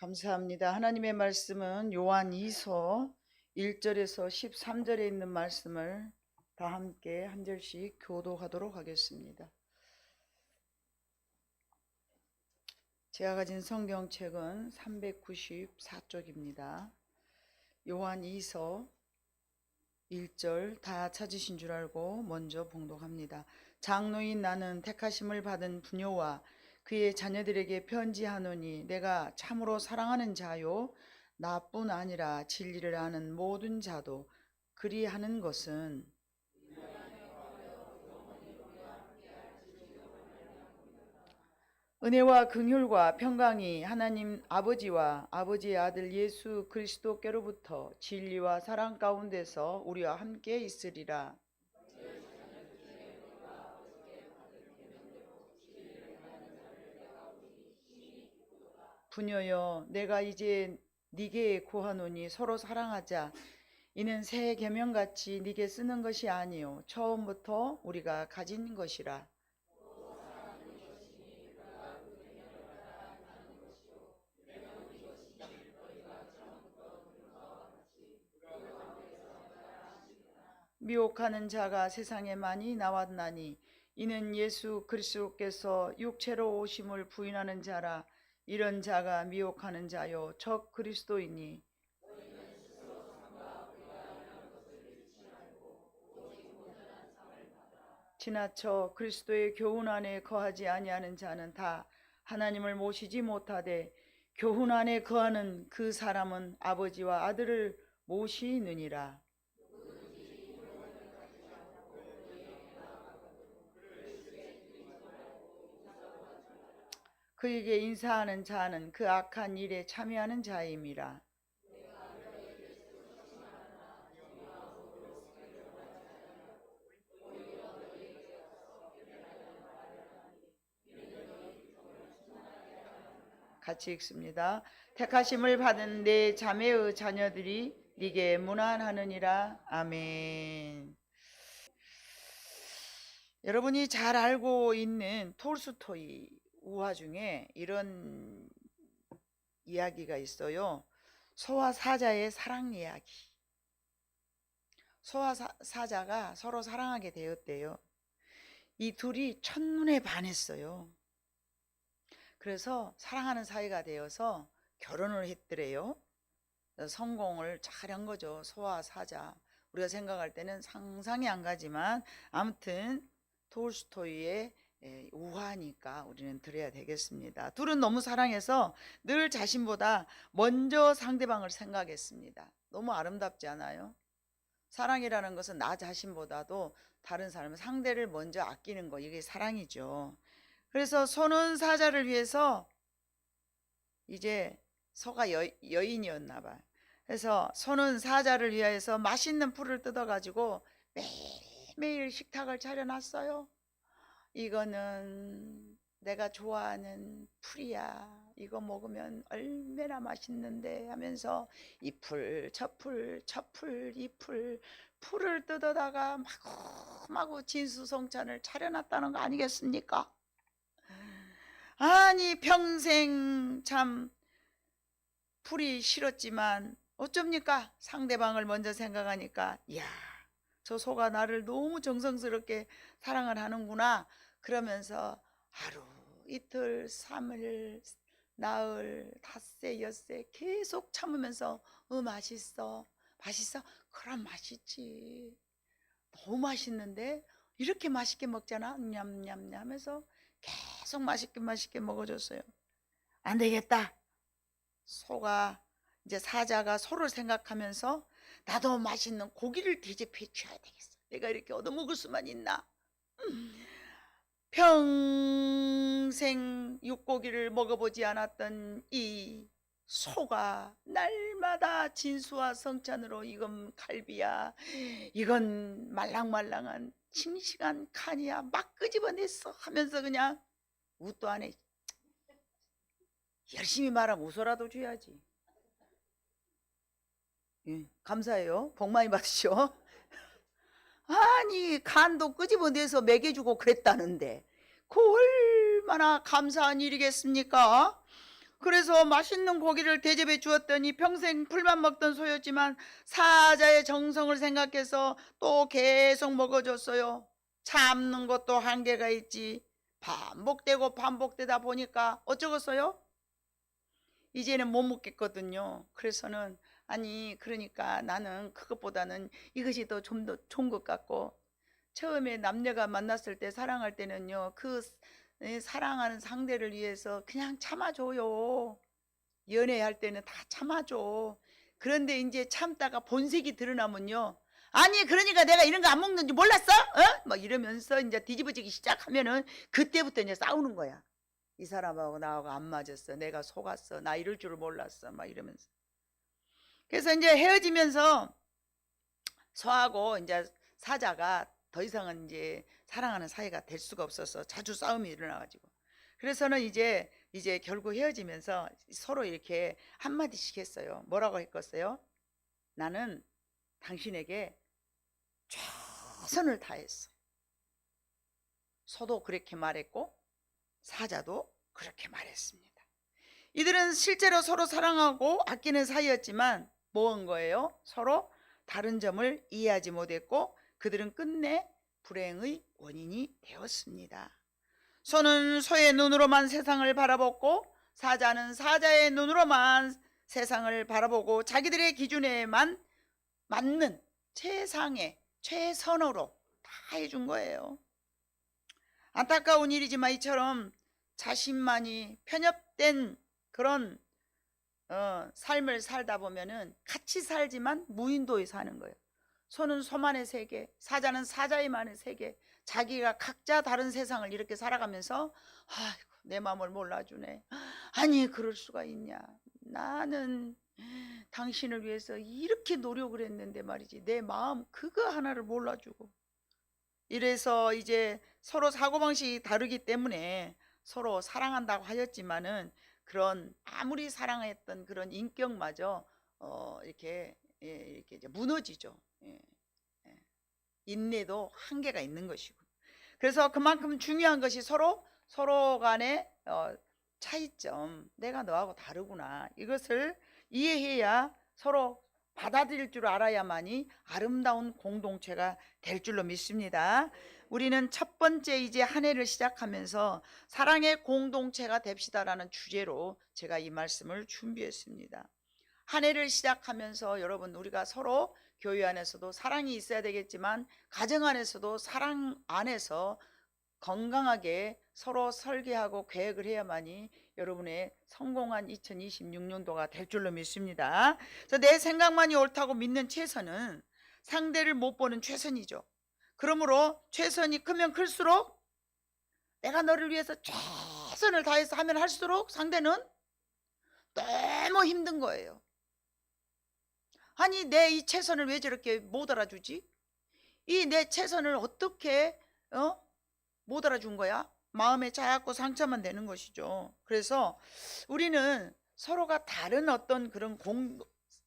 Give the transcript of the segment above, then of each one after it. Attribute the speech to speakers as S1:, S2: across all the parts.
S1: 감사합니다. 하나님의 말씀은 요한 2서 1절에서 13절에 있는 말씀을 다 함께 한 절씩 교독하도록 하겠습니다. 제가 가진 성경책은 394쪽입니다. 요한 2서 1절 다 찾으신 줄 알고 먼저 봉독합니다. 장로인 나는 택하심을 받은 부녀와 그의 자녀들에게 편지하노니 내가 참으로 사랑하는 자요 나뿐 아니라 진리를 아는 모든 자도 그리하는 것은 은혜와 긍휼과 평강이 하나님 아버지와 아버지의 아들 예수 그리스도께로부터 진리와 사랑 가운데서 우리와 함께 있으리라. 부녀여 내가 이제 네게 고하노니 서로 사랑하자. 이는 새 계명같이 네게 쓰는 것이 아니요 처음부터 우리가 가진 것이라. 미혹하는 자가 세상에 많이 나왔나니 이는 예수 그리스도께서 육체로 오심을 부인하는 자라. 이런 자가 미혹하는 자요 적 그리스도이니 지나쳐 그리스도의 교훈 안에 거하지 아니하는 자는 다 하나님을 모시지 못하되 교훈 안에 거하는 그 사람은 아버지와 아들을 모시느니라. 그에게 인사하는 자는 그 악한 일에 참여하는 자임이라. 같이 읽습니다. 택하심을 받은 내 자매의 자녀들이 네게 문안하느니라. 아멘. 여러분이 잘 알고 있는 톨스토이 우화 중에 이런 이야기가 있어요. 소와 사자의 사랑 이야기. 소와 사자가 서로 사랑하게 되었대요. 이 둘이 첫눈에 반했어요. 그래서 사랑하는 사이가 되어서 결혼을 했더래요. 성공을 잘한 거죠. 소와 사자. 우리가 생각할 때는 상상이 안 가지만 아무튼 톨스토이의 우화니까 우리는 들어야 되겠습니다. 둘은 너무 사랑해서 늘 자신보다 먼저 상대방을 생각했습니다. 너무 아름답지 않아요? 사랑이라는 것은 나 자신보다도 다른 사람, 상대를 먼저 아끼는 거, 이게 사랑이죠. 그래서 소는 사자를 위해서 이제 소가 여인이었나 봐요. 그래서 소는 사자를 위해서 맛있는 풀을 뜯어가지고 매일매일 식탁을 차려놨어요. 이거는 내가 좋아하는 풀이야. 이거 먹으면 얼마나 맛있는데 하면서 이 풀, 저 풀, 저 풀, 이 풀, 풀을 뜯어다가 마구마구 진수성찬을 차려놨다는 거 아니겠습니까? 아니 평생 참 풀이 싫었지만 어쩝니까? 상대방을 먼저 생각하니까 이야, 저 소가 나를 너무 정성스럽게 사랑을 하는구나. 그러면서 하루 이틀 3일 나흘 닷새 엿새 계속 참으면서 맛있어 맛있어? 그럼 맛있지. 너무 맛있는데 이렇게 맛있게 먹잖아. 냠냠냠 하면서 계속 맛있게 먹어줬어요. 안 되겠다. 소가 이제 사자가 소를 생각하면서 나도 맛있는 고기를 대접해 줘야 되겠어. 내가 이렇게 얻어먹을 수만 있나. 평생 육고기를 먹어보지 않았던 이 소가 날마다 진수와 성찬으로 이건 갈비야, 이건 말랑말랑한 싱싱한 칸이야 막 끄집어냈어 하면서 그냥 웃도 안 해. 열심히 말하면 웃어라도 줘야지. 예, 감사해요. 복 많이 받으시오. 아니 간도 끄집어내서 먹여주고 그랬다는데 그 얼마나 감사한 일이겠습니까? 그래서 맛있는 고기를 대접해 주었더니 평생 풀만 먹던 소였지만 사자의 정성을 생각해서 또 계속 먹어줬어요. 참는 것도 한계가 있지. 반복되고 반복되다 보니까 어쩌겠어요? 이제는 못 먹겠거든요. 그래서는 아니 그러니까 나는 그것보다는 이것이 더 좀 더 좋은 것 같고, 처음에 남녀가 만났을 때 사랑할 때는요, 사랑하는 상대를 위해서 그냥 참아줘요. 연애할 때는 다 참아줘. 그런데 이제 참다가 본색이 드러나면요, 아니 그러니까 내가 이런 거 안 먹는지 몰랐어? 어? 막 이러면서 이제 뒤집어지기 시작하면은 그때부터 이제 싸우는 거야. 이 사람하고 나하고 안 맞았어. 내가 속았어. 나 이럴 줄 몰랐어. 막 이러면서. 그래서 이제 헤어지면서 소하고 이제 사자가 더 이상은 이제 사랑하는 사이가 될 수가 없어서 자주 싸움이 일어나가지고, 그래서는 이제 결국 헤어지면서 서로 이렇게 한마디씩 했어요. 뭐라고 했겠어요? 나는 당신에게 최선을 다했어. 소도 그렇게 말했고 사자도 그렇게 말했습니다. 이들은 실제로 서로 사랑하고 아끼는 사이였지만 뭐 한 거예요? 서로 다른 점을 이해하지 못했고 그들은 끝내 불행의 원인이 되었습니다. 소는 소의 눈으로만 세상을 바라보고 사자는 사자의 눈으로만 세상을 바라보고 자기들의 기준에만 맞는 최상의 최선으로 다 해준 거예요. 안타까운 일이지만 이처럼 자신만이 편협된 그런 삶을 살다 보면은 같이 살지만 무인도에 사는 거예요. 소는 소만의 세계, 사자는 사자의만의 세계, 자기가 각자 다른 세상을 이렇게 살아가면서 아이고 내 마음을 몰라주네. 아니 그럴 수가 있냐. 나는 당신을 위해서 이렇게 노력을 했는데 말이지 내 마음 그거 하나를 몰라주고. 이래서 이제 서로 사고방식이 다르기 때문에 서로 사랑한다고 하였지만은 그런 아무리 사랑했던 그런 인격마저 이렇게 이제 무너지죠. 예, 예. 인내도 한계가 있는 것이고. 그래서 그만큼 중요한 것이 서로 간의 차이점, 내가 너하고 다르구나, 이것을 이해해야 서로 받아들일 줄 알아야만이 아름다운 공동체가 될 줄로 믿습니다. 우리는 첫 번째 이제 한 해를 시작하면서 사랑의 공동체가 됩시다라는 주제로 제가 이 말씀을 준비했습니다. 한 해를 시작하면서 여러분 우리가 서로 교회 안에서도 사랑이 있어야 되겠지만 가정 안에서도 사랑 안에서 건강하게 서로 설계하고 계획을 해야만이 여러분의 성공한 2026년도가 될 줄로 믿습니다. 그래서 내 생각만이 옳다고 믿는 최선은 상대를 못 보는 최선이죠. 그러므로 최선이 크면 클수록 내가 너를 위해서 최선을 다해서 하면 할수록 상대는 너무 힘든 거예요. 아니 내 이 최선을 왜 저렇게 못 알아주지? 이 내 최선을 어떻게 못 알아준 거야? 마음에 자꾸 상처만 되는 것이죠. 그래서 우리는 서로가 다른 어떤 그런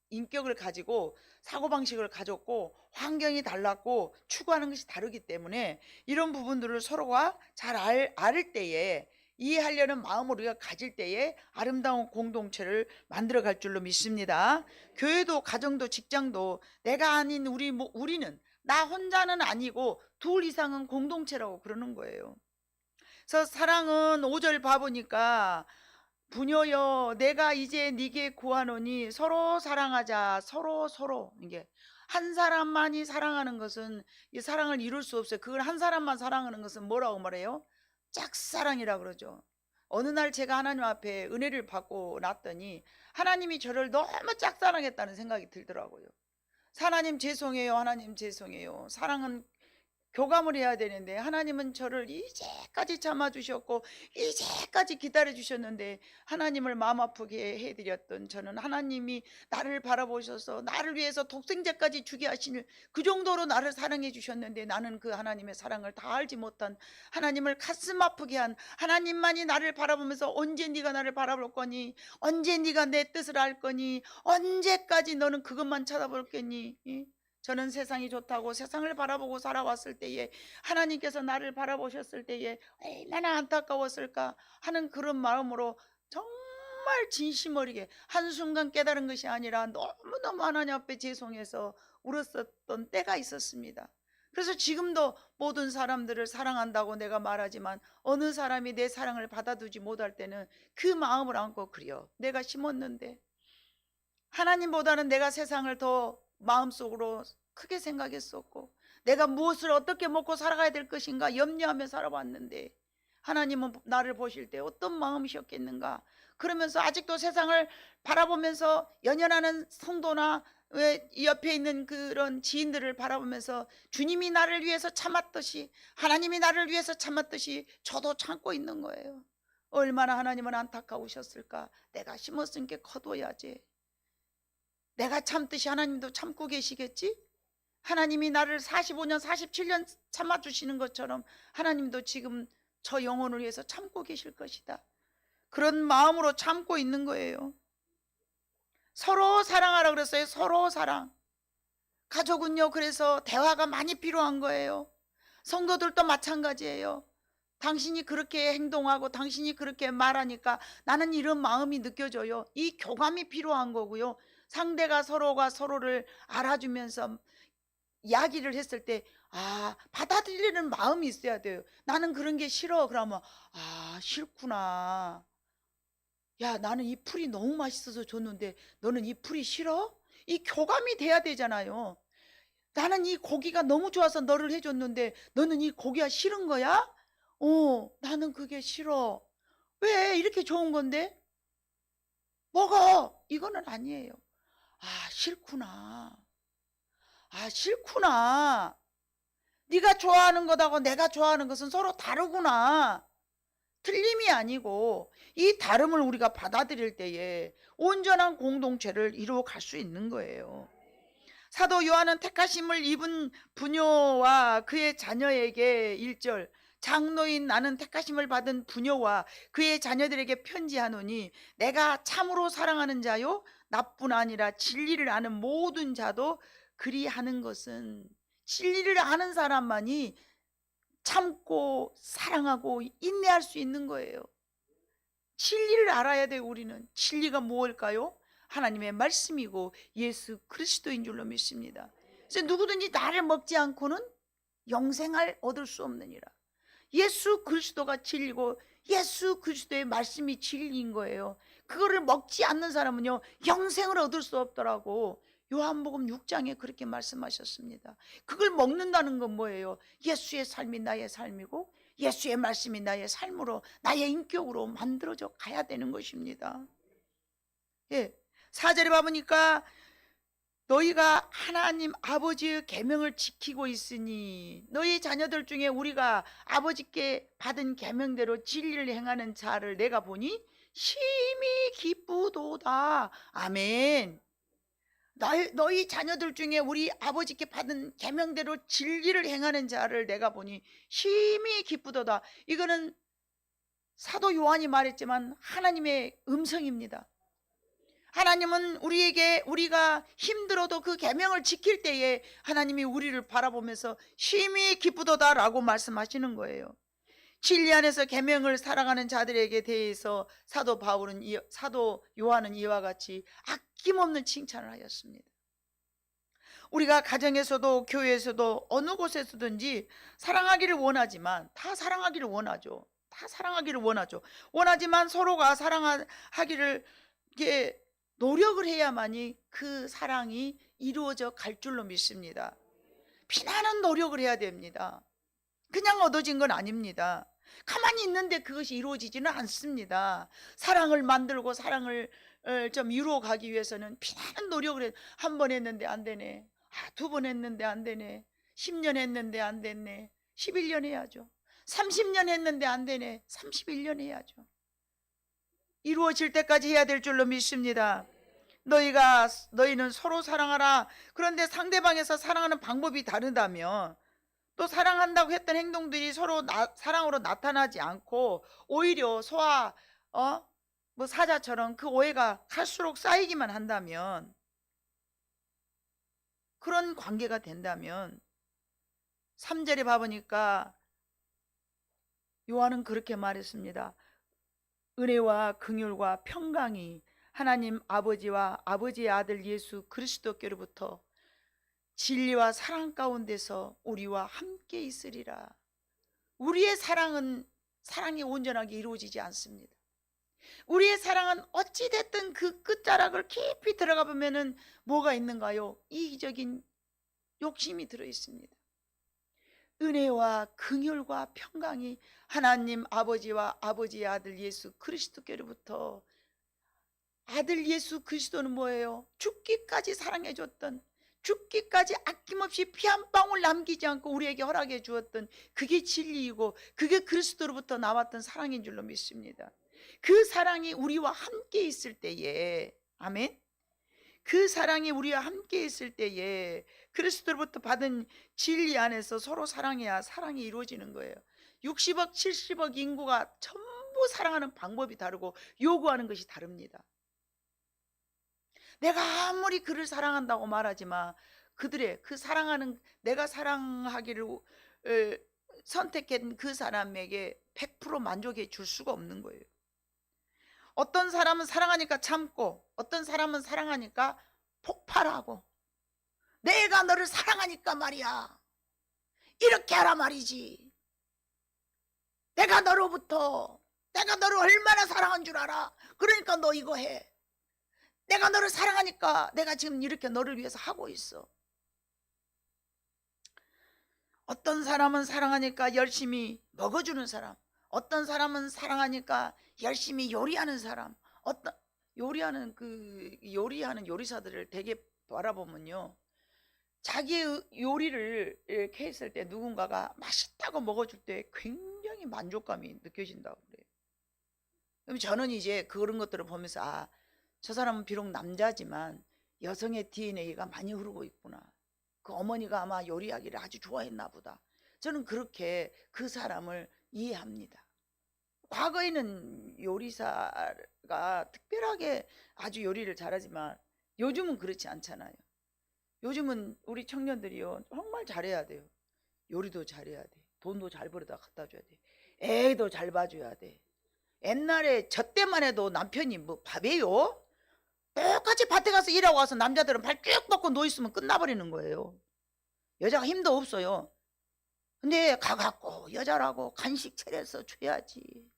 S1: 인격을 가지고 사고방식을 가졌고 환경이 달랐고 추구하는 것이 다르기 때문에 이런 부분들을 서로가 잘 알 때에, 이해하려는 마음을 우리가 가질 때에 아름다운 공동체를 만들어 갈 줄로 믿습니다. 교회도 가정도 직장도 내가 아닌 우리는 나 혼자는 아니고 둘 이상은 공동체라고 그러는 거예요. 그래서 사랑은 5절 봐보니까 부녀여 내가 이제 네게 구하노니 서로 사랑하자. 서로 이게 한 사람만이 사랑하는 것은 이 사랑을 이룰 수 없어요. 그걸 한 사람만 사랑하는 것은 뭐라고 말해요? 짝사랑이라 그러죠. 어느 날 제가 하나님 앞에 은혜를 받고 났더니 하나님이 저를 너무 짝사랑했다는 생각이 들더라고요. 하나님 죄송해요. 하나님 죄송해요. 사랑은 교감을 해야 되는데 하나님은 저를 이제까지 참아주셨고 이제까지 기다려주셨는데 하나님을 마음 아프게 해드렸던 저는 하나님이 나를 바라보셔서 나를 위해서 독생자까지 주게 하시는 그 정도로 나를 사랑해 주셨는데 나는 그 하나님의 사랑을 다 알지 못한, 하나님을 가슴 아프게 한, 하나님만이 나를 바라보면서 언제 네가 나를 바라볼 거니, 언제 네가 내 뜻을 알 거니, 언제까지 너는 그것만 쳐다볼겠니? 저는 세상이 좋다고 세상을 바라보고 살아왔을 때에 하나님께서 나를 바라보셨을 때에 얼마나 안타까웠을까 하는 그런 마음으로 정말 정말 진심 어리게 한순간 깨달은 것이 아니라 너무너무 하나님 앞에 죄송해서 울었었던 때가 있었습니다. 그래서 지금도 모든 사람들을 사랑한다고 내가 말하지만 어느 사람이 내 사랑을 받아두지 못할 때는 그 마음을 안고 그려. 내가 심었는데 하나님보다는 내가 세상을 더 마음속으로 크게 생각했었고 내가 무엇을 어떻게 먹고 살아가야 될 것인가 염려하며 살아왔는데 하나님은 나를 보실 때 어떤 마음이셨겠는가 그러면서 아직도 세상을 바라보면서 연연하는 성도나 옆에 있는 그런 지인들을 바라보면서 주님이 나를 위해서 참았듯이 하나님이 나를 위해서 참았듯이 저도 참고 있는 거예요. 얼마나 하나님은 안타까우셨을까. 내가 심었으니까 거둬야지. 내가 참듯이 하나님도 참고 계시겠지? 하나님이 나를 45년 47년 참아주시는 것처럼 하나님도 지금 저 영혼을 위해서 참고 계실 것이다. 그런 마음으로 참고 있는 거예요. 서로 사랑하라 그랬어요. 서로 사랑. 가족은요, 그래서 대화가 많이 필요한 거예요. 성도들도 마찬가지예요. 당신이 그렇게 행동하고 당신이 그렇게 말하니까 나는 이런 마음이 느껴져요. 이 교감이 필요한 거고요. 상대가 서로가 서로를 알아주면서 이야기를 했을 때 받아들이는 마음이 있어야 돼요. 나는 그런 게 싫어. 그러면 싫구나. 야, 나는 이 풀이 너무 맛있어서 줬는데 너는 이 풀이 싫어? 이 교감이 돼야 되잖아요. 나는 이 고기가 너무 좋아서 너를 해줬는데 너는 이 고기가 싫은 거야? 나는 그게 싫어. 왜? 이렇게 좋은 건데? 먹어. 이거는 아니에요. 싫구나. 싫구나. 네가 좋아하는 것하고 내가 좋아하는 것은 서로 다르구나. 틀림이 아니고 이 다름을 우리가 받아들일 때에 온전한 공동체를 이루어 갈 수 있는 거예요. 사도 요한은 택하심을 입은 부녀와 그의 자녀에게 1절 장로인 나는 택하심을 받은 부녀와 그의 자녀들에게 편지하노니 내가 참으로 사랑하는 자요 나뿐 아니라 진리를 아는 모든 자도 그리하는 것은 진리를 아는 사람만이 참고 사랑하고 인내할 수 있는 거예요. 진리를 알아야 돼요. 우리는 진리가 무엇일까요? 하나님의 말씀이고 예수 그리스도인 줄로 믿습니다. 그래서 누구든지 나를 먹지 않고는 영생을 얻을 수 없느니라. 예수 그리스도가 진리고 예수 그리스도의 말씀이 진리인 거예요. 그거를 먹지 않는 사람은요 영생을 얻을 수 없더라고. 요한복음 6장에 그렇게 말씀하셨습니다. 그걸 먹는다는 건 뭐예요? 예수의 삶이 나의 삶이고 예수의 말씀이 나의 삶으로 나의 인격으로 만들어져 가야 되는 것입니다. 4절에 봐보니까 너희가 하나님 아버지의 계명을 지키고 있으니 너희 자녀들 중에 우리가 아버지께 받은 계명대로 진리를 행하는 자를 내가 보니 심히 기쁘도다. 아멘. 너희 자녀들 중에 우리 아버지께 받은 계명대로 진리를 행하는 자를 내가 보니 심히 기쁘도다. 이거는 사도 요한이 말했지만 하나님의 음성입니다. 하나님은 우리에게 우리가 힘들어도 그 계명을 지킬 때에 하나님이 우리를 바라보면서 심히 기쁘도다라고 말씀하시는 거예요. 진리 안에서 계명을 살아가는 자들에게 대해서 사도 요한은 이와 같이 아낌없는 칭찬을 하였습니다. 우리가 가정에서도 교회에서도 어느 곳에서든지 사랑하기를 원하지만 다 사랑하기를 원하죠. 다 사랑하기를 원하죠. 원하지만 서로가 사랑하기를 이게 노력을 해야만이 그 사랑이 이루어져 갈 줄로 믿습니다. 피나는 노력을 해야 됩니다. 그냥 얻어진 건 아닙니다. 가만히 있는데 그것이 이루어지지는 않습니다. 사랑을 만들고 사랑을 좀 이루어 가기 위해서는 피나는 노력을 해. 한 번 했는데 안 되네. 2번 했는데 안 되네. 10년 했는데 안 됐네. 11년 해야죠. 30년 했는데 안 되네. 31년 해야죠. 이루어질 때까지 해야 될 줄로 믿습니다. 너희는 서로 사랑하라. 그런데 상대방에서 사랑하는 방법이 다르다면 또 사랑한다고 했던 행동들이 서로 사랑으로 나타나지 않고 오히려 소와 사자처럼 그 오해가 갈수록 쌓이기만 한다면 그런 관계가 된다면 3절에 봐보니까 요한은 그렇게 말했습니다. 은혜와 긍휼과 평강이 하나님 아버지와 아버지의 아들 예수 그리스도께로부터 진리와 사랑 가운데서 우리와 함께 있으리라. 우리의 사랑이 온전하게 이루어지지 않습니다. 우리의 사랑은 어찌됐든 그 끝자락을 깊이 들어가 보면은 뭐가 있는가요? 이기적인 욕심이 들어 있습니다. 은혜와 긍휼과 평강이 하나님 아버지와 아버지의 아들 예수 그리스도께로부터, 아들 예수 그리스도는 뭐예요? 죽기까지 사랑해 줬던, 죽기까지 아낌없이 피 한 방울 남기지 않고 우리에게 허락해 주었던, 그게 진리이고 그게 그리스도로부터 나왔던 사랑인 줄로 믿습니다. 그 사랑이 우리와 함께 있을 때에, 아멘, 그 사랑이 우리와 함께 있을 때에 그리스도로부터 받은 진리 안에서 서로 사랑해야 사랑이 이루어지는 거예요. 60억 70억 인구가 전부 사랑하는 방법이 다르고 요구하는 것이 다릅니다. 내가 아무리 그를 사랑한다고 말하지만 그들의 그 사랑하는, 내가 사랑하기를 선택한 그 사람에게 100% 만족해 줄 수가 없는 거예요. 어떤 사람은 사랑하니까 참고, 어떤 사람은 사랑하니까 폭발하고, 내가 너를 사랑하니까 말이야 이렇게 하라 말이지, 내가 너를 얼마나 사랑한 줄 알아, 그러니까 너 이거 해, 내가 너를 사랑하니까 내가 지금 이렇게 너를 위해서 하고 있어. 어떤 사람은 사랑하니까 열심히 먹어주는 사람, 어떤 사람은 사랑하니까 열심히 요리하는 사람, 어떤 요리하는 요리사들을 되게 바라보면요, 자기의 요리를 이렇게 했을 때 누군가가 맛있다고 먹어줄 때 굉장히 만족감이 느껴진다고 그래요. 그럼 저는 이제 그런 것들을 보면서 저 사람은 비록 남자지만 여성의 DNA가 많이 흐르고 있구나, 그 어머니가 아마 요리하기를 아주 좋아했나 보다, 저는 그렇게 그 사람을 이해합니다. 과거에는 요리사가 특별하게 아주 요리를 잘하지만 요즘은 그렇지 않잖아요. 요즘은 우리 청년들이요 정말 잘해야 돼요. 요리도 잘해야 돼, 돈도 잘 벌어다 갖다 줘야 돼, 애도 잘 봐줘야 돼. 옛날에 저 때만 해도 남편이 뭐 밥이에요? 똑같이 밭에 가서 일하고 와서 남자들은 발 쭉 뻗고 누워있으면 끝나버리는 거예요. 여자가 힘도 없어요. 근데 가갖고 여자라고 간식 차려서 줘야지.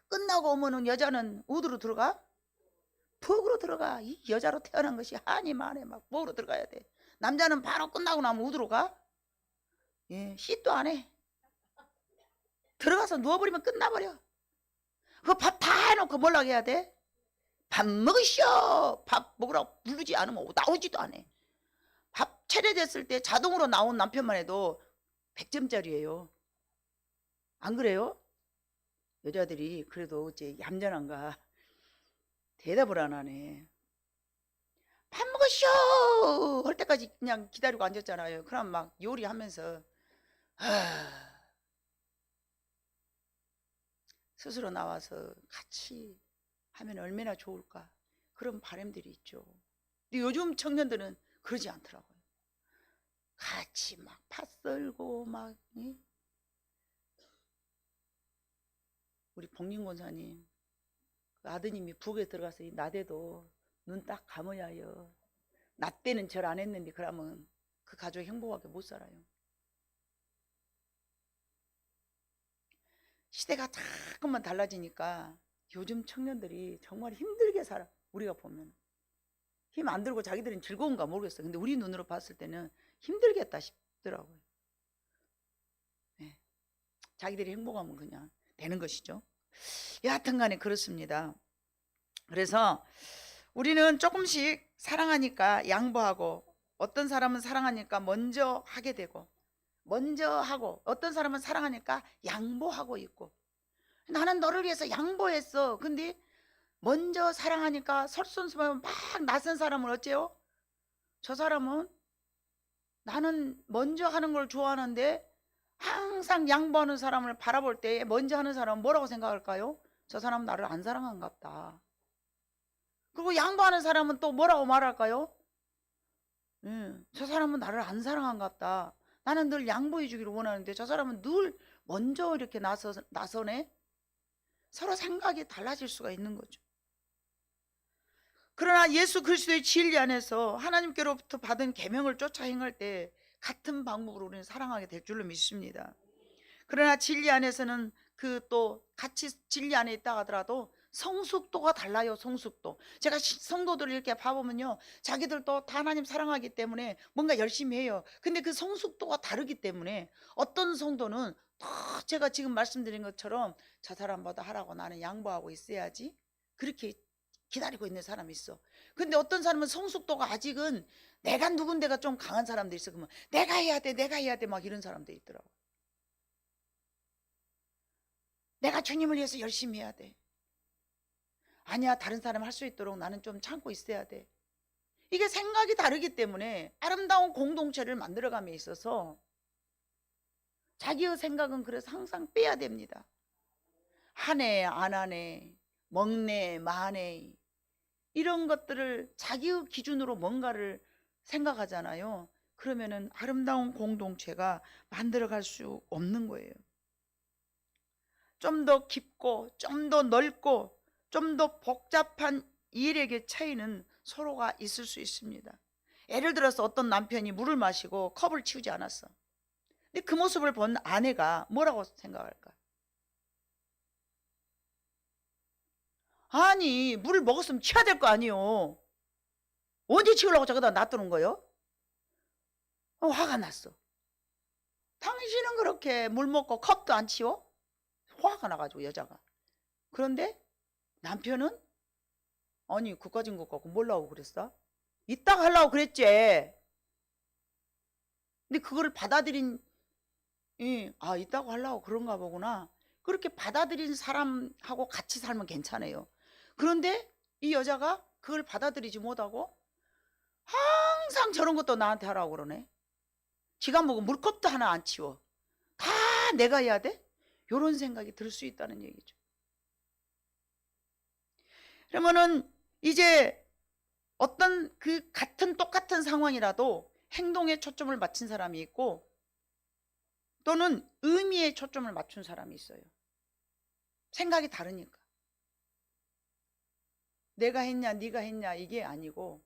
S1: 끝나고 오면은 여자는 어디로 들어가? 푹으로 들어가. 이 여자로 태어난 것이 한이 많에 막 푹으로 들어가야 돼. 남자는 바로 끝나고 나면 어디로 가? 예, 씻도 안 해. 들어가서 누워버리면 끝나버려. 그 밥 다 해놓고 뭐라고 해야 돼? 밥 먹으시오. 밥 먹으라고 부르지 않으면 나오지도 않아. 밥 차려졌을 때 자동으로 나온 남편만 해도 100점짜리예요. 안 그래요? 여자들이 그래도 이제 얌전한가 대답을 안 하네. 밥 먹으시오 할 때까지 그냥 기다리고 앉았잖아요. 그럼 막 요리하면서 스스로 나와서 같이 하면 얼마나 좋을까, 그런 바람들이 있죠. 근데 요즘 청년들은 그러지 않더라고요. 같이 막 팥 썰고 막, 우리 복림권사님 그 아드님이 북에 들어가서 낮에도 눈 딱 감아야요. 낮 때는 절 안 했는데 그러면 그 가족 행복하게 못 살아요. 시대가 자꾸만 달라지니까 요즘 청년들이 정말 힘들게 살아. 우리가 보면 힘 안 들고 자기들은 즐거운가 모르겠어. 근데 우리 눈으로 봤을 때는 힘들겠다 싶더라고요. 네. 자기들이 행복하면 그냥 되는 것이죠. 여하튼 간에 그렇습니다. 그래서 우리는 조금씩 사랑하니까 양보하고, 어떤 사람은 사랑하니까 먼저 하게 되고, 먼저 하고, 어떤 사람은 사랑하니까 양보하고 있고. 나는 너를 위해서 양보했어. 근데 먼저 사랑하니까 설선수만 막 낯선 사람을 어째요? 저 사람은 나는 먼저 하는 걸 좋아하는데 항상 양보하는 사람을 바라볼 때 먼저 하는 사람은 뭐라고 생각할까요? 저 사람은 나를 안 사랑한갑다. 그리고 양보하는 사람은 또 뭐라고 말할까요? 저 사람은 나를 안 사랑한갑다. 나는 늘 양보해 주기를 원하는데 저 사람은 늘 먼저 이렇게 나서네. 서로 생각이 달라질 수가 있는 거죠. 그러나 예수 그리스도의 진리 안에서 하나님께로부터 받은 계명을 쫓아 행할 때 같은 방법으로 우리는 사랑하게 될 줄로 믿습니다. 그러나 진리 안에서는 그 또 같이 진리 안에 있다 하더라도 성숙도가 달라요. 성숙도. 제가 성도들을 이렇게 봐보면요, 자기들도 다 하나님 사랑하기 때문에 뭔가 열심히 해요. 근데 그 성숙도가 다르기 때문에 어떤 성도는 더 제가 지금 말씀드린 것처럼 저 사람보다 하라고 나는 양보하고 있어야지, 그렇게 기다리고 있는 사람이 있어. 근데 어떤 사람은 성숙도가 아직은 내가 누군데가 좀 강한 사람도 있어. 그러면 내가 해야 돼, 내가 해야 돼, 막 이런 사람도 있더라고. 내가 주님을 위해서 열심히 해야 돼. 아니야, 다른 사람 할 수 있도록 나는 좀 참고 있어야 돼. 이게 생각이 다르기 때문에 아름다운 공동체를 만들어감에 있어서 자기의 생각은 그래서 항상 빼야 됩니다. 하네 안 하네, 먹네 마네, 이런 것들을 자기의 기준으로 뭔가를 생각하잖아요. 그러면은 아름다운 공동체가 만들어갈 수 없는 거예요. 좀 더 깊고 좀 더 넓고 좀 더 복잡한 일의 차이는 서로가 있을 수 있습니다. 예를 들어서 어떤 남편이 물을 마시고 컵을 치우지 않았어. 근데 그 모습을 본 아내가 뭐라고 생각할까? 아니, 물을 먹었으면 치워야 될 거 아니요. 언제 치우려고 저기다 놔두는 거요? 화가 났어. 당신은 그렇게 물 먹고 컵도 안 치워? 화가 나가지고 여자가. 그런데 남편은 아니 그까진 것 같고 뭘라고 그랬어? 이따가 하려고 그랬지. 근데 그거를 받아들인, 아 이따가 하려고 그런가 보구나, 그렇게 받아들인 사람하고 같이 살면 괜찮아요. 그런데 이 여자가 그걸 받아들이지 못하고 항상 저런 것도 나한테 하라고 그러네. 지가 먹은 물컵도 하나 안 치워. 다 내가 해야 돼? 이런 생각이 들 수 있다는 얘기죠. 그러면은 이제 어떤 그 같은 똑같은 상황이라도 행동에 초점을 맞춘 사람이 있고 또는 의미에 초점을 맞춘 사람이 있어요. 생각이 다르니까. 내가 했냐 네가 했냐 이게 아니고.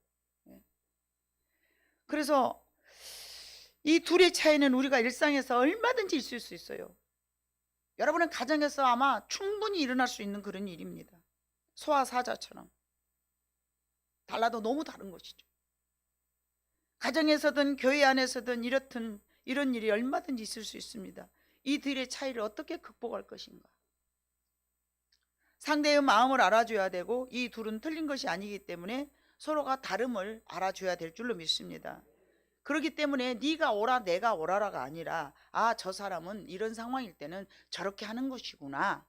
S1: 그래서 이 둘의 차이는 우리가 일상에서 얼마든지 있을 수 있어요. 여러분은 가정에서 아마 충분히 일어날 수 있는 그런 일입니다. 소와 사자처럼 달라도 너무 다른 것이죠. 가정에서든 교회 안에서든 이렇든 이런 일이 얼마든지 있을 수 있습니다. 이 둘의 차이를 어떻게 극복할 것인가? 상대의 마음을 알아줘야 되고 이 둘은 틀린 것이 아니기 때문에 서로가 다름을 알아줘야 될 줄로 믿습니다. 그렇기 때문에 네가 오라 내가 오라라가 아니라 저 사람은 이런 상황일 때는 저렇게 하는 것이구나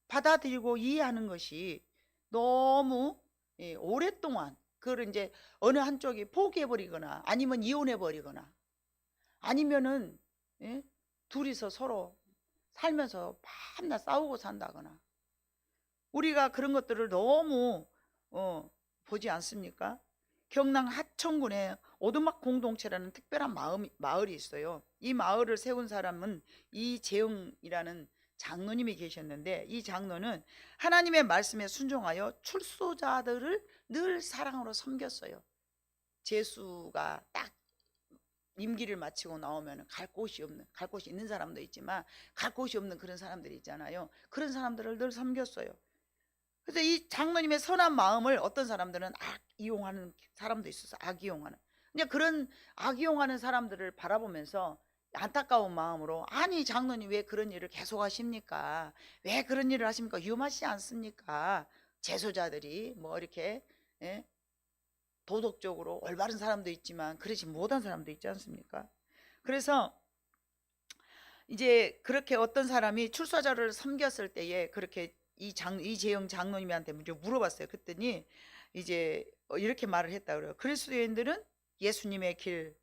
S1: 받아들이고 이해하는 것이 너무 오랫동안 그걸 이제 어느 한쪽이 포기해버리거나 아니면 이혼해버리거나 아니면은 둘이서 서로 살면서 밤낮 싸우고 산다거나 우리가 그런 것들을 너무 보지 않습니까? 경남 하천군에 오두막 공동체라는 특별한 마을이 있어요. 이 마을을 세운 사람은 이재영이라는 장로님이 계셨는데 이 장로는 하나님의 말씀에 순종하여 출소자들을 늘 사랑으로 섬겼어요. 재수가 딱 임기를 마치고 나오면 갈 곳이 있는 사람도 있지만 갈 곳이 없는 그런 사람들이 있잖아요. 그런 사람들을 늘 섬겼어요. 그래서 이 장로님의 선한 마음을 어떤 사람들은 이용하는 사람도 있어서 이용하는. 근데 그런 이용하는 사람들을 바라보면서 안타까운 마음으로 아니 장로님 왜 그런 일을 계속 하십니까? 왜 그런 일을 하십니까? 위험하지 않습니까? 재소자들이 뭐 이렇게 도덕적으로 올바른 사람도 있지만 그러지 못한 사람도 있지 않습니까? 그래서 이제 그렇게 어떤 사람이 출소자를 섬겼을 때에 그렇게 이재영 장로님한테 물어봤어요. 그랬더니 이제 이렇게 말을 했다 그래요. 그리스도인들은 예수님의 길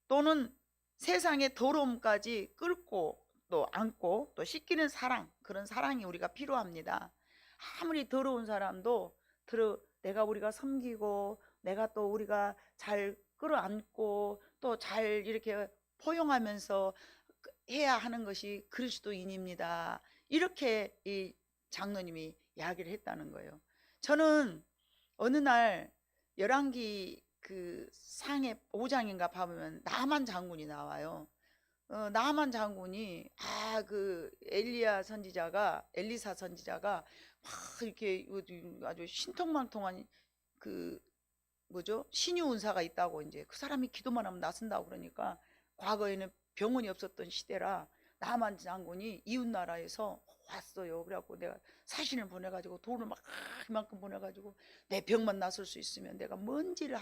S1: 또는 세상의 더러움까지 끌고 또 안고 또 씻기는 사랑, 그런 사랑이 우리가 필요합니다. 아무리 더러운 사람도 내가 우리가 섬기고 내가 또 우리가 잘 끌어안고 또 잘 이렇게 포용하면서 해야 하는 것이 그리스도인입니다. 이렇게 장로님이 이야기를 했다는 거예요. 저는 어느 날 열왕기 그 상해 5장인가 봐보면 나만 장군이 나와요. 나만 장군이 그 엘리사 선지자가 막 이렇게 아주 신통망통한 그 뭐죠? 신유 은사가 있다고, 이제 그 사람이 기도만 하면 낫는다고 그러니까, 과거에는 병원이 없었던 시대라 나만 장군이 이웃 나라에서 왔어요. 그래갖고 내가 사신을 보내가지고 돈을 막 이만큼 보내가지고 내 병만 낫을 수 있으면 내가 뭔들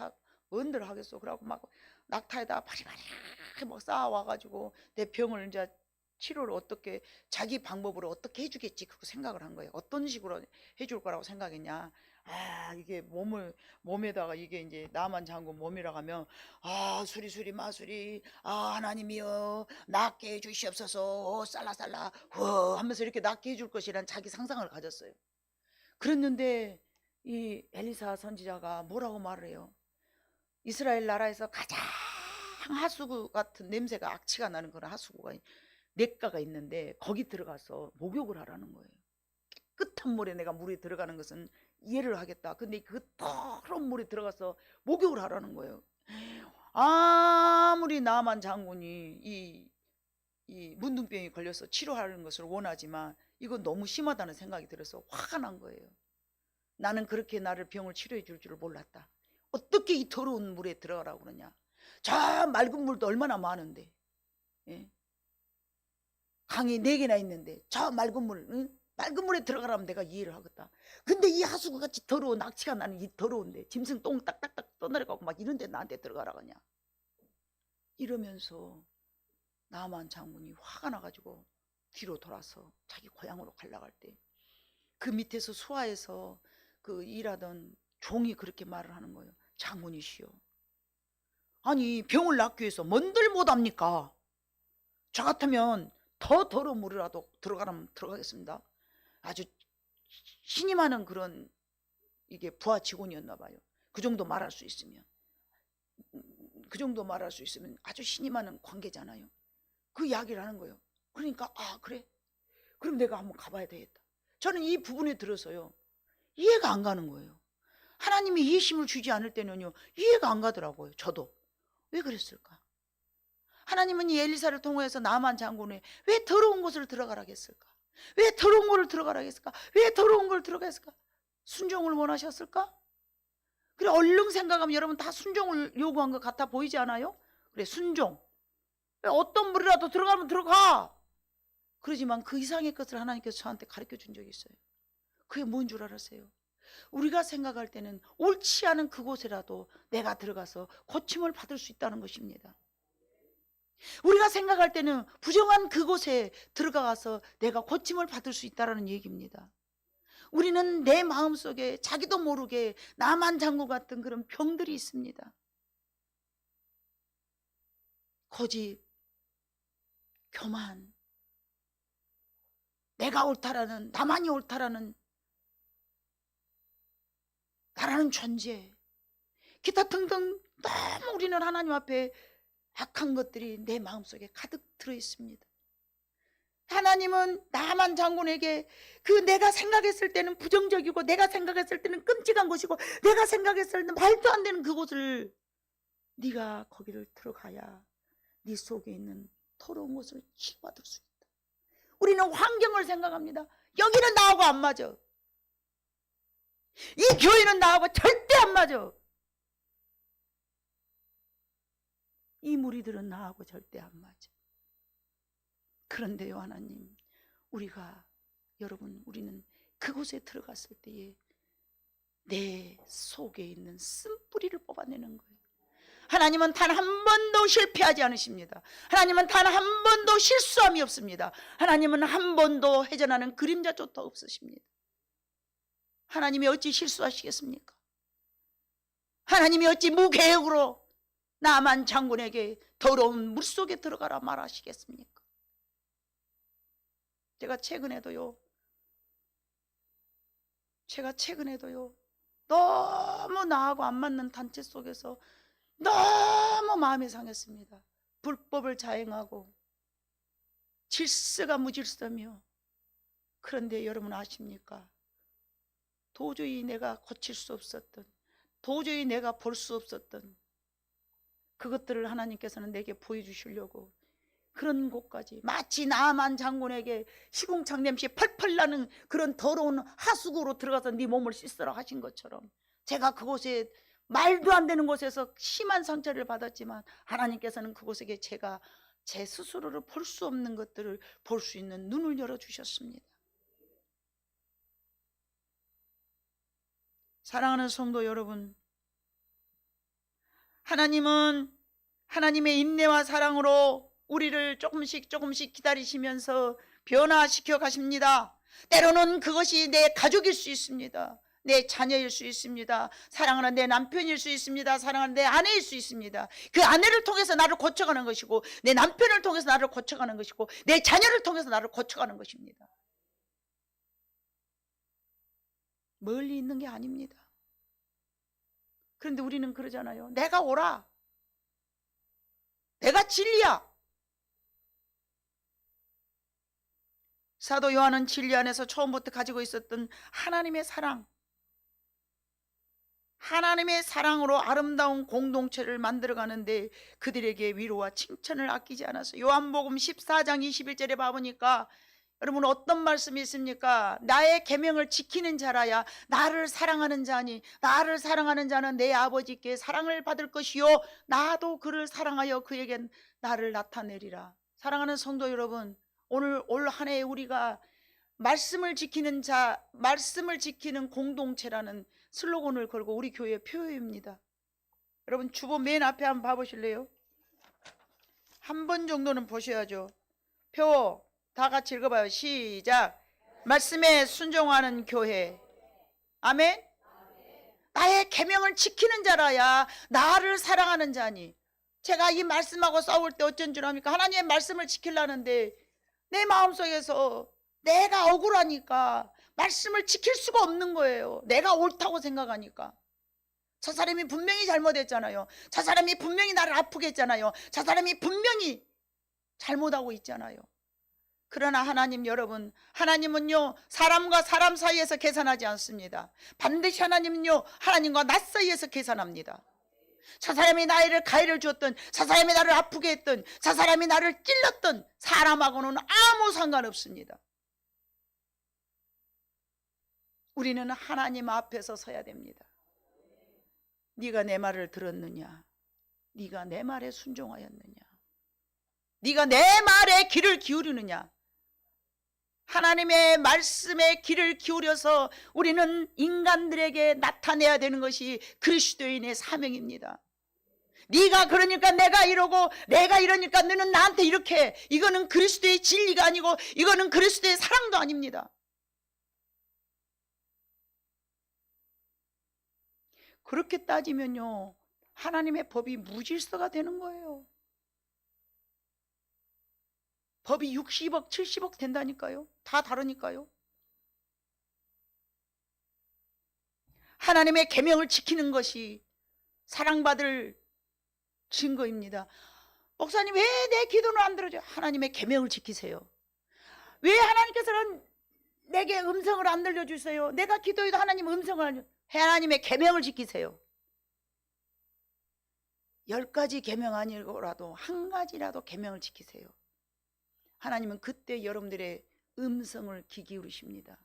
S1: 하겠어. 그래갖고 막 낙타에다 바리바리 막 쌓아와가지고 내 병을 이제 치료를 어떻게 자기 방법으로 어떻게 해주겠지, 그렇게 생각을 한 거예요. 어떤 식으로 해줄 거라고 생각했냐. 이게 몸에다가 이게 이제 나만 장군 몸이라 하면, 수리수리 마수리, 하나님이여 낫게 해주시옵소서, 살라살라 하면서 이렇게 낫게 해줄 것이란 자기 상상을 가졌어요. 그랬는데 이 엘리사 선지자가 뭐라고 말을 해요? 이스라엘 나라에서 가장 하수구 같은 냄새가, 악취가 나는 그런 하수구가 냇가가 있는데 거기 들어가서 목욕을 하라는 거예요. 깨끗한 물에 내가 물에 들어가는 것은 이해를 하겠다. 근데 그 더러운 물에 들어가서 목욕을 하라는 거예요. 아무리 나만 장군이 이 문둥병이 걸려서 치료하는 것을 원하지만 이건 너무 심하다는 생각이 들어서 화가 난 거예요. 나는 그렇게 나를 병을 치료해 줄 줄 몰랐다. 어떻게 이 더러운 물에 들어가라고 그러냐. 저 맑은 물도 얼마나 많은데, 예? 강이 4개나 있는데 저 맑은 물, 맑은 물에 들어가라면 내가 이해를 하겠다. 근데 이 하수구같이 더러운 악취가 나는 이 더러운데 짐승 똥 딱딱딱 떠내려가고 막 이런데 나한테 들어가라 그냐. 이러면서 나만 장군이 화가 나가지고 뒤로 돌아서 자기 고향으로 가려고 할 때 그 밑에서 수하에서 그 일하던 종이 그렇게 말을 하는 거예요. 장군이시여, 아니 병을 낫기 위해서 뭔들 못합니까? 저 같으면 더 더러운 물이라도 들어가라면 들어가겠습니다. 아주 신이 많은 그런 이게 부하 직원이었나 봐요. 그 정도 말할 수 있으면 아주 신이 많은 관계잖아요. 그 이야기를 하는 거예요. 그러니까 그래? 그럼 내가 한번 가봐야 되겠다. 저는 이 부분에 들어서요, 이해가 안 가는 거예요. 하나님이 이해심을 주지 않을 때는요, 이해가 안 가더라고요. 저도 왜 그랬을까? 하나님은 이 엘리사를 통해서 나만 장군에 왜 더러운 곳을 들어가라 했을까? 왜 더러운 곳을 들어가라 했을까? 왜 더러운 걸 들어가 했을까? 순종을 원하셨을까? 그래, 얼른 생각하면 여러분 다 순종을 요구한 것 같아 보이지 않아요? 그래, 순종. 어떤 물이라도 들어가면 들어가. 그러지만 그 이상의 것을 하나님께서 저한테 가르쳐 준 적이 있어요. 그게 뭔 줄 알았어요? 우리가 생각할 때는 옳지 않은 그곳이라도 내가 들어가서 고침을 받을 수 있다는 것입니다. 우리가 생각할 때는 부정한 그곳에 들어가서 내가 고침을 받을 수 있다는 얘기입니다. 우리는 내 마음속에 자기도 모르게 나만 장군 같은 그런 병들이 있습니다. 고집, 교만, 내가 옳다라는, 나만이 옳다라는 나라는 존재, 기타 등등 너무 우리는 하나님 앞에 악한 것들이 내 마음속에 가득 들어있습니다. 하나님은 나만 장군에게 그 내가 생각했을 때는 부정적이고 내가 생각했을 때는 끔찍한 것이고 내가 생각했을 때는 말도 안 되는 그곳을 네가 거기를 들어가야 네 속에 있는 더러운 것을 치유받을 수 있다. 우리는 환경을 생각합니다. 여기는 나하고 안 맞아. 이 교회는 나하고 절대 안 맞아. 이 무리들은 나하고 절대 안 맞아. 그런데요, 하나님, 우리는 그곳에 들어갔을 때에 내 속에 있는 쓴뿌리를 뽑아내는 거예요. 하나님은 단 한 번도 실패하지 않으십니다. 하나님은 단 한 번도 실수함이 없습니다. 하나님은 한 번도 회전하는 그림자조차 없으십니다. 하나님이 어찌 실수하시겠습니까? 하나님이 어찌 무계획으로 나만 장군에게 더러운 물속에 들어가라 말하시겠습니까? 제가 최근에도요 너무 나하고 안 맞는 단체 속에서 너무 마음이 상했습니다. 불법을 자행하고 질서가 무질서며 그런데 여러분 아십니까? 도저히 내가 고칠 수 없었던, 도저히 내가 볼 수 없었던 그것들을 하나님께서는 내게 보여주시려고 그런 곳까지, 마치 나만 장군에게 시궁창 냄새 펄펄 나는 그런 더러운 하수구로 들어가서 네 몸을 씻으라 하신 것처럼, 제가 그곳에 말도 안 되는 곳에서 심한 상처를 받았지만 하나님께서는 그곳에 제가 제 스스로를 볼 수 없는 것들을 볼 수 있는 눈을 열어주셨습니다. 사랑하는 성도 여러분, 하나님은 하나님의 인내와 사랑으로 우리를 조금씩 조금씩 기다리시면서 변화시켜 가십니다. 때로는 그것이 내 가족일 수 있습니다. 내 자녀일 수 있습니다. 사랑하는 내 남편일 수 있습니다. 사랑하는 내 아내일 수 있습니다. 그 아내를 통해서 나를 고쳐가는 것이고, 내 남편을 통해서 나를 고쳐가는 것이고, 내 자녀를 통해서 나를 고쳐가는 것입니다. 멀리 있는 게 아닙니다. 그런데 우리는 그러잖아요. 내가 오라, 내가 진리야. 사도 요한은 진리 안에서 처음부터 가지고 있었던 하나님의 사랑, 하나님의 사랑으로 아름다운 공동체를 만들어가는데 그들에게 위로와 칭찬을 아끼지 않았어요. 요한복음 14장 21절에 봐보니까 여러분 어떤 말씀이 있습니까? 나의 계명을 지키는 자라야 나를 사랑하는 자니, 나를 사랑하는 자는 내 아버지께 사랑을 받을 것이요 나도 그를 사랑하여 그에게 나를 나타내리라. 사랑하는 성도 여러분, 오늘 올 한 해 우리가 말씀을 지키는 자, 말씀을 지키는 공동체라는 슬로건을 걸고 우리 교회 표입니다. 여러분 주보 맨 앞에 한번 봐보실래요? 한 번 정도는 보셔야죠. 표 다 같이 읽어봐요. 시작. 말씀에 순종하는 교회. 아멘. 나의 계명을 지키는 자라야 나를 사랑하는 자니. 제가 이 말씀하고 싸울 때 어쩐 줄 압니까? 하나님의 말씀을 지키려는데 내 마음속에서 내가 억울하니까 말씀을 지킬 수가 없는 거예요. 내가 옳다고 생각하니까. 저 사람이 분명히 잘못했잖아요. 저 사람이 분명히 나를 아프게 했잖아요. 저 사람이 분명히 잘못하고 있잖아요. 그러나 하나님 여러분, 하나님은요 사람과 사람 사이에서 계산하지 않습니다. 반드시 하나님은요 하나님과 나 사이에서 계산합니다. 저 사람이 나를 가해를 줬던, 저 사람이 나를 아프게 했던, 저 사람이 나를 찔렀던 사람하고는 아무 상관없습니다. 우리는 하나님 앞에서 서야 됩니다. 네가 내 말을 들었느냐? 네가 내 말에 순종하였느냐? 네가 내 말에 귀를 기울이느냐? 하나님의 말씀에 귀를 기울여서 우리는 인간들에게 나타내야 되는 것이 그리스도인의 사명입니다. 네가 그러니까 내가 이러고, 내가 이러니까 너는 나한테 이렇게 해. 이거는 그리스도의 진리가 아니고 이거는 그리스도의 사랑도 아닙니다. 그렇게 따지면요 하나님의 법이 무질서가 되는 거예요. 법이 60억 70억 된다니까요. 다 다르니까요. 하나님의 계명을 지키는 것이 사랑받을 증거입니다. 목사님 왜 내 기도는 안 들어줘요? 하나님의 계명을 지키세요. 왜 하나님께서는 내게 음성을 안 들려주세요? 내가 기도해도 하나님 음성을 안 줘. 하나님의 계명을 지키세요. 10가지 계명 아니고라도 한 가지라도 계명을 지키세요. 하나님은 그때 여러분들의 음성을 귀 기울이십니다.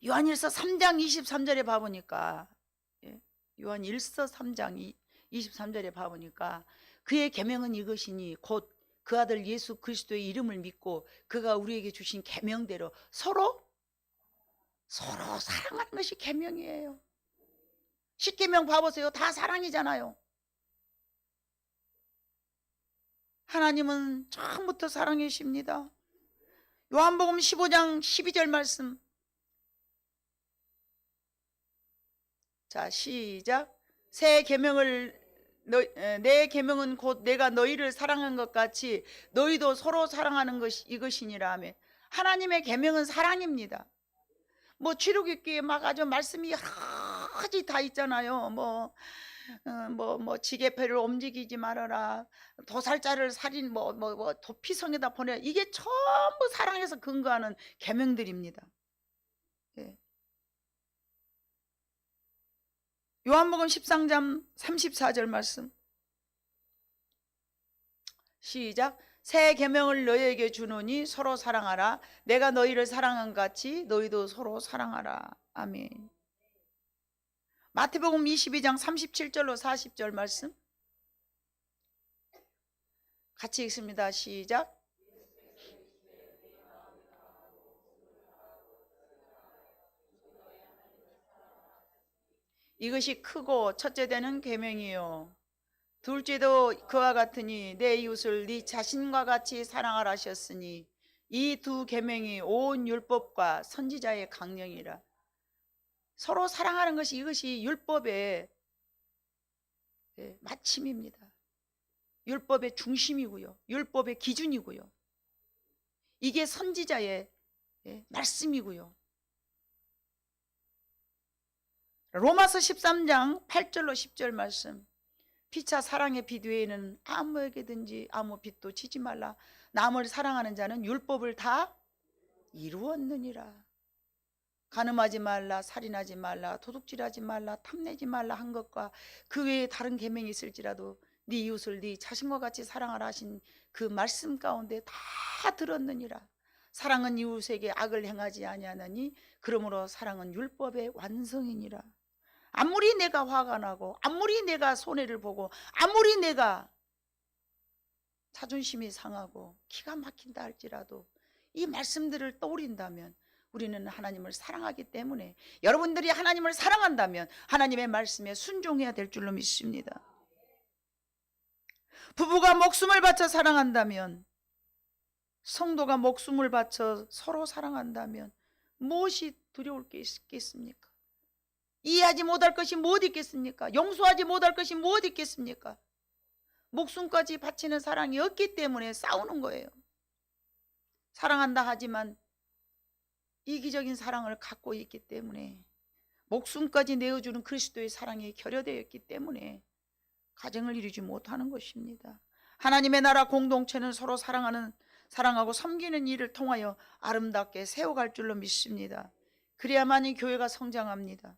S1: 요한일서 3장 23절에 봐보니까, 요한일서 3장 23절에 봐보니까 그의 계명은 이것이니 곧 그 아들 예수 그리스도의 이름을 믿고 그가 우리에게 주신 계명대로 서로 사랑하는 것이 계명이에요. 10계명 봐보세요. 다 사랑이잖아요. 하나님은 처음부터 사랑이십니다. 요한복음 15장 12절 말씀. 자, 시작. 새 계명을 내 계명은 곧 내가 너희를 사랑한 것 같이 너희도 서로 사랑하는 것이 이것이니라 하며, 하나님의 계명은 사랑입니다. 뭐 출애굽기에 막 아주 말씀이 여러 가지 다 있잖아요. 뭐 뭐 지게패를 움직이지 말아라. 도살자를 살인 도피성에다 보내. 이게 전부 사랑에서 근거하는 계명들입니다. 예. 요한복음 13장 34절 말씀. 시작. 새 계명을 너희에게 주노니 서로 사랑하라. 내가 너희를 사랑한 같이 너희도 서로 사랑하라. 아멘. 마태복음 22장 37절로 40절 말씀 같이 읽습니다. 시작. 이것이 크고 첫째 되는 계명이요 둘째도 그와 같으니 내 이웃을 네 자신과 같이 사랑하라 하셨으니 이 두 계명이 온 율법과 선지자의 강령이라. 서로 사랑하는 것이 이것이 율법의 마침입니다. 율법의 중심이고요. 율법의 기준이고요. 이게 선지자의 말씀이고요. 로마서 13장 8절로 10절 말씀. 피차 사랑의 빛 외에는 아무에게든지 아무 빛도 지지 말라. 남을 사랑하는 자는 율법을 다 이루었느니라. 간음하지 말라, 살인하지 말라, 도둑질하지 말라, 탐내지 말라 한 것과 그 외에 다른 계명이 있을지라도 네 이웃을 네 자신과 같이 사랑하라 하신 그 말씀 가운데 다 들었느니라. 사랑은 이웃에게 악을 행하지 아니하나니 그러므로 사랑은 율법의 완성이니라. 아무리 내가 화가 나고 아무리 내가 손해를 보고 아무리 내가 자존심이 상하고 기가 막힌다 할지라도 이 말씀들을 떠올린다면 우리는 하나님을 사랑하기 때문에, 여러분들이 하나님을 사랑한다면 하나님의 말씀에 순종해야 될 줄로 믿습니다. 부부가 목숨을 바쳐 사랑한다면, 성도가 목숨을 바쳐 서로 사랑한다면 무엇이 두려울 게 있겠습니까? 이해하지 못할 것이 무엇 있겠습니까? 용서하지 못할 것이 무엇 있겠습니까? 목숨까지 바치는 사랑이 없기 때문에 싸우는 거예요. 사랑한다 하지만 이기적인 사랑을 갖고 있기 때문에, 목숨까지 내어주는 그리스도의 사랑이 결여되어 있기 때문에 가정을 이루지 못하는 것입니다. 하나님의 나라 공동체는 서로 사랑하고 섬기는 일을 통하여 아름답게 세워갈 줄로 믿습니다. 그래야만이 교회가 성장합니다.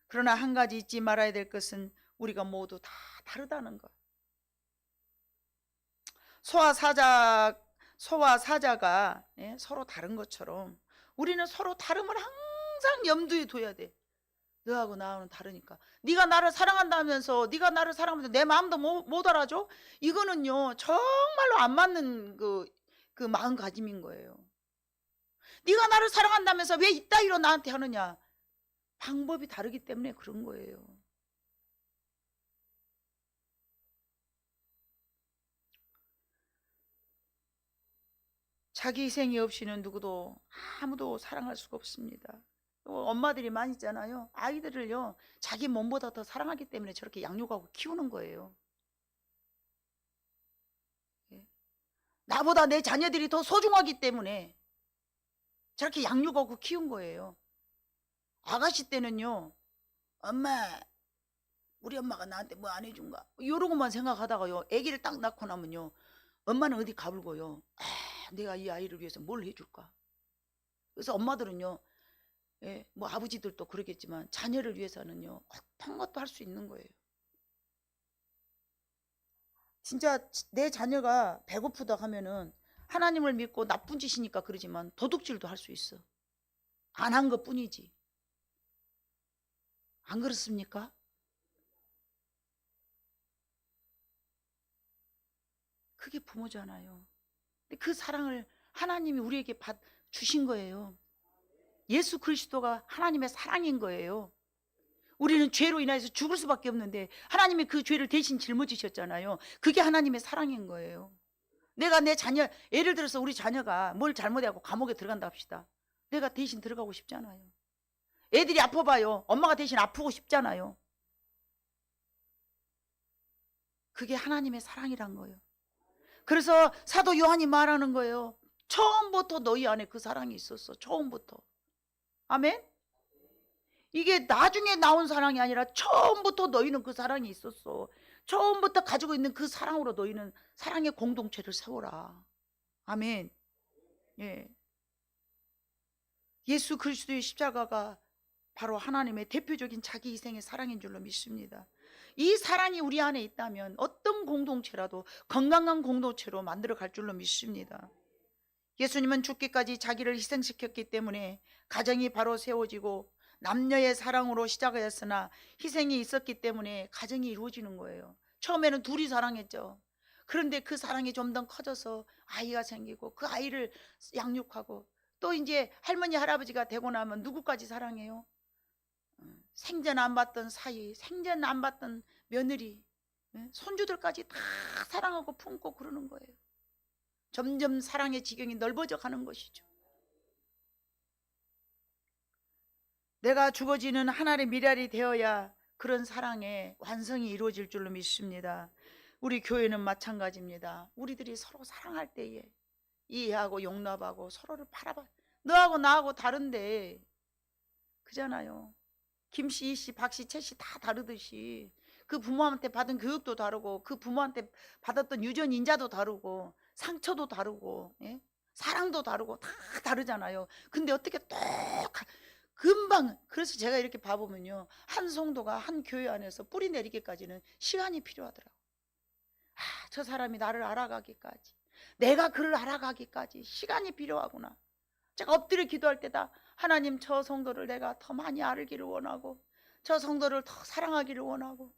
S1: 그러나 한 가지 잊지 말아야 될 것은 우리가 모두 다 다르다는 것. 소와 사자가 서로 다른 것처럼 우리는 서로 다름을 항상 염두에 둬야 돼. 너하고 나하고는 다르니까. 네가 나를 사랑한다면서, 네가 나를 사랑하면서 내 마음도 못 알아줘? 이거는요 정말로 안 맞는 그 마음가짐인 거예요. 네가 나를 사랑한다면서 왜 이따위로 나한테 하느냐? 방법이 다르기 때문에 그런 거예요. 자기 희생이 없이는 누구도 아무도 사랑할 수가 없습니다. 엄마들이 많이 있잖아요. 아이들을요 자기 몸보다 더 사랑하기 때문에 저렇게 양육하고 키우는 거예요. 나보다 내 자녀들이 더 소중하기 때문에 저렇게 양육하고 키운 거예요. 아가씨 때는요, 엄마 우리 엄마가 나한테 뭐 안 해준가 이런 것만 생각하다가요, 아기를 딱 낳고 나면요 엄마는 어디 가불고요, 내가 이 아이를 위해서 뭘 해줄까. 그래서 엄마들은요 뭐 아버지들도 그러겠지만 자녀를 위해서는요 어떤 것도 할 수 있는 거예요. 진짜 내 자녀가 배고프다 하면은 하나님을 믿고 나쁜 짓이니까 그러지만 도둑질도 할 수 있어. 안 한 것 뿐이지. 안 그렇습니까? 그게 부모잖아요. 근데 그 사랑을 하나님이 우리에게 주신 거예요. 예수 그리스도가 하나님의 사랑인 거예요. 우리는 죄로 인해서 죽을 수밖에 없는데 하나님이 그 죄를 대신 짊어지셨잖아요. 그게 하나님의 사랑인 거예요. 내가 내 자녀, 예를 들어서 우리 자녀가 뭘 잘못해갖고 감옥에 들어간다 합시다. 내가 대신 들어가고 싶잖아요. 애들이 아파봐요. 엄마가 대신 아프고 싶잖아요. 그게 하나님의 사랑이란 거예요. 그래서 사도 요한이 말하는 거예요. 처음부터 너희 안에 그 사랑이 있었어. 처음부터. 아멘? 이게 나중에 나온 사랑이 아니라 처음부터 너희는 그 사랑이 있었어. 처음부터 가지고 있는 그 사랑으로 너희는 사랑의 공동체를 세워라. 아멘. 예. 예수 그리스도의 십자가가 바로 하나님의 대표적인 자기 희생의 사랑인 줄로 믿습니다. 이 사랑이 우리 안에 있다면 어떤 공동체라도 건강한 공동체로 만들어 갈 줄로 믿습니다. 예수님은 죽기까지 자기를 희생시켰기 때문에 가정이 바로 세워지고 남녀의 사랑으로 시작하였으나 희생이 있었기 때문에 가정이 이루어지는 거예요. 처음에는 둘이 사랑했죠. 그런데 그 사랑이 좀 더 커져서 아이가 생기고 그 아이를 양육하고 또 이제 할머니 할아버지가 되고 나면 누구까지 사랑해요? 생전 안 봤던 사이, 생전 안 봤던 며느리, 손주들까지 다 사랑하고 품고 그러는 거예요. 점점 사랑의 지경이 넓어져 가는 것이죠. 내가 죽어지는 하나의 미랄이 되어야 그런 사랑의 완성이 이루어질 줄로 믿습니다. 우리 교회는 마찬가지입니다. 우리들이 서로 사랑할 때에 이해하고 용납하고 서로를 바라봐. 너하고 나하고 다른데 그잖아요. 김씨, 이씨, 박씨, 채씨 다 다르듯이 그 부모한테 받은 교육도 다르고 그 부모한테 받았던 유전 인자도 다르고 상처도 다르고, 예? 사랑도 다르고 다 다르잖아요. 근데 어떻게 금방, 그래서 제가 이렇게 봐보면요, 한 성도가 한 교회 안에서 뿌리 내리기까지는 시간이 필요하더라고요. 저 사람이 나를 알아가기까지, 내가 그를 알아가기까지 시간이 필요하구나. 제가 엎드려 기도할 때다, 하나님 저 성도를 내가 더 많이 알기를 원하고 저 성도를 더 사랑하기를 원하고,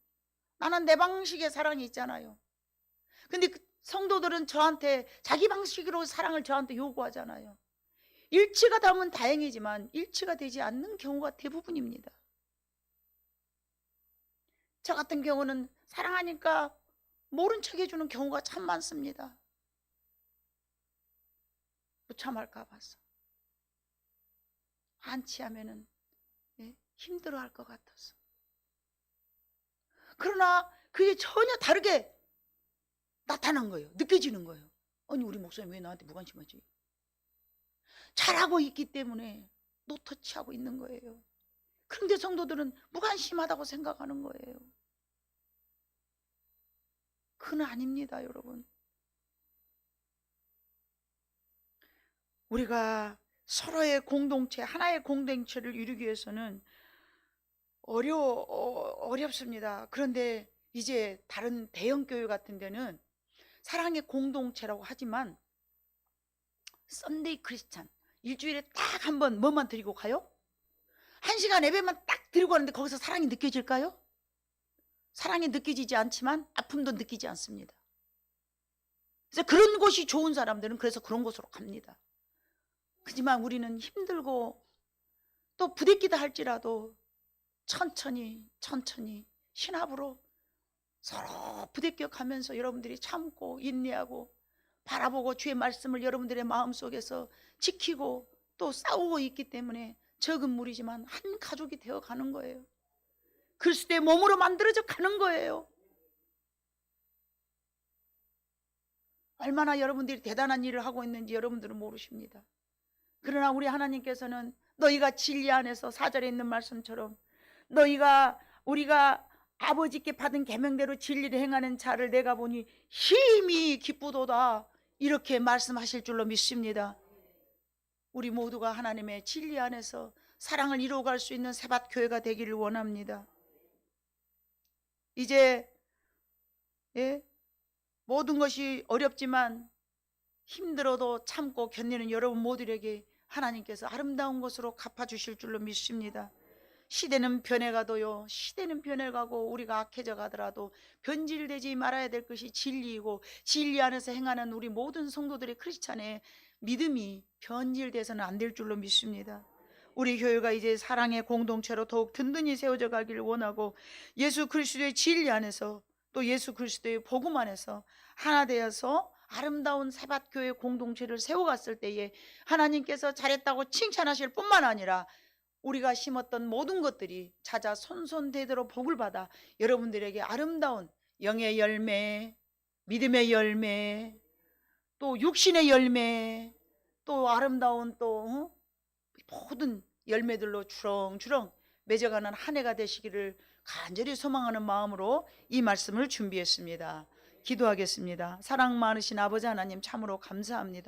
S1: 나는 내 방식의 사랑이 있잖아요. 근데 그 성도들은 저한테 자기 방식으로 사랑을 저한테 요구하잖아요. 일치가 되면 다행이지만 일치가 되지 않는 경우가 대부분입니다. 저 같은 경우는 사랑하니까 모른 척 해주는 경우가 참 많습니다. 무참할까 봐서. 안치하면은 힘들어할 것 같아서. 그러나 그게 전혀 다르게 나타난 거예요. 느껴지는 거예요. 아니, 우리 목사님 왜 나한테 무관심하지? 잘하고 있기 때문에 노터치하고 있는 거예요. 그런데 성도들은 무관심하다고 생각하는 거예요. 그건 아닙니다, 여러분. 우리가 서로의 공동체, 하나의 공동체를 이루기 위해서는 어렵습니다. 그런데 이제 다른 대형 교회 같은 데는 사랑의 공동체라고 하지만 썬데이 크리스찬, 일주일에 딱 한 번 뭐만 드리고 가요? 1시간 예배만 딱 드리고 가는데 거기서 사랑이 느껴질까요? 사랑이 느껴지지 않지만 아픔도 느끼지 않습니다. 그래서 그런 곳이 좋은 사람들은 그래서 그런 곳으로 갑니다. 하지만 우리는 힘들고 또 부대끼다 할지라도 천천히 신합으로 서로 부대껴 가면서 여러분들이 참고 인내하고 바라보고 주의 말씀을 여러분들의 마음속에서 지키고 또 싸우고 있기 때문에 적은 무리지만 한 가족이 되어 가는 거예요. 그리스도의 몸으로 만들어져 가는 거예요. 얼마나 여러분들이 대단한 일을 하고 있는지 여러분들은 모르십니다. 그러나 우리 하나님께서는 너희가 진리 안에서 4절에 있는 말씀처럼 우리가 아버지께 받은 계명대로 진리를 행하는 자를 내가 보니 힘이 기쁘도다, 이렇게 말씀하실 줄로 믿습니다. 우리 모두가 하나님의 진리 안에서 사랑을 이루어갈 수 있는 새밭교회가 되기를 원합니다. 이제 모든 것이 어렵지만 힘들어도 참고 견디는 여러분 모두에게 하나님께서 아름다운 것으로 갚아주실 줄로 믿습니다. 시대는 변해가도요, 시대는 변해가고 우리가 악해져 가더라도 변질되지 말아야 될 것이 진리이고, 진리 안에서 행하는 우리 모든 성도들의 크리스찬의 믿음이 변질돼서는 안 될 줄로 믿습니다. 우리 교회가 이제 사랑의 공동체로 더욱 든든히 세워져 가기를 원하고, 예수 그리스도의 진리 안에서 또 예수 그리스도의 복음 안에서 하나 되어서 아름다운 새밭교회 공동체를 세워갔을 때에 하나님께서 잘했다고 칭찬하실 뿐만 아니라 우리가 심었던 모든 것들이 찾아 손손대도록 복을 받아 여러분들에게 아름다운 영의 열매, 믿음의 열매, 또 육신의 열매, 또 아름다운 또 모든 열매들로 주렁주렁 맺어가는 한 해가 되시기를 간절히 소망하는 마음으로 이 말씀을 준비했습니다. 기도하겠습니다. 사랑 많으신 아버지 하나님 참으로 감사합니다.